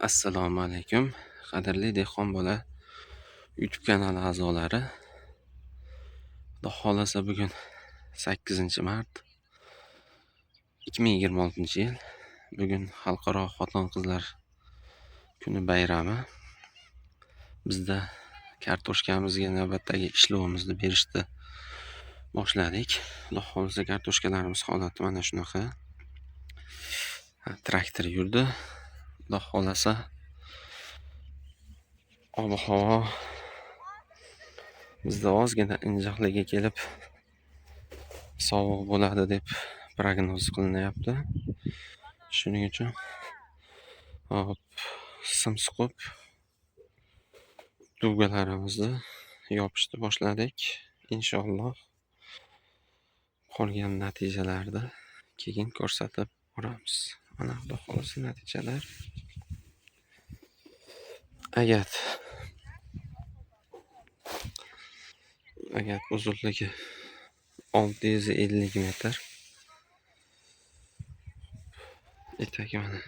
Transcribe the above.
Assalomu alaykum, qadrli dehqon bola YouTube kanali a'zolari. Xudo xolasa bugun 8-mart 2026-yil. Bugun Xalqaro xotin-qizlar kuni bayrami. Bizda kartoshkamizga navbatdagi ishlovimizni berishni boshladik. Xudo xolasa kartoshkalarimiz holati mana shunaqa. Traktor yurdi. Xudo xolasa ob-havo bizda ozgina injiqligi kelib sovuq bo'ladi deb prognoz qilinyapti. Shuning uchun sim siqib dugalarimizni yopishni boshladik. Inshaalloh qolgan natijalarni keyin ko'rsatib boramiz. Mana xudo xolasa natijalar. Agar uzunligi 650 metr. Etagi mana.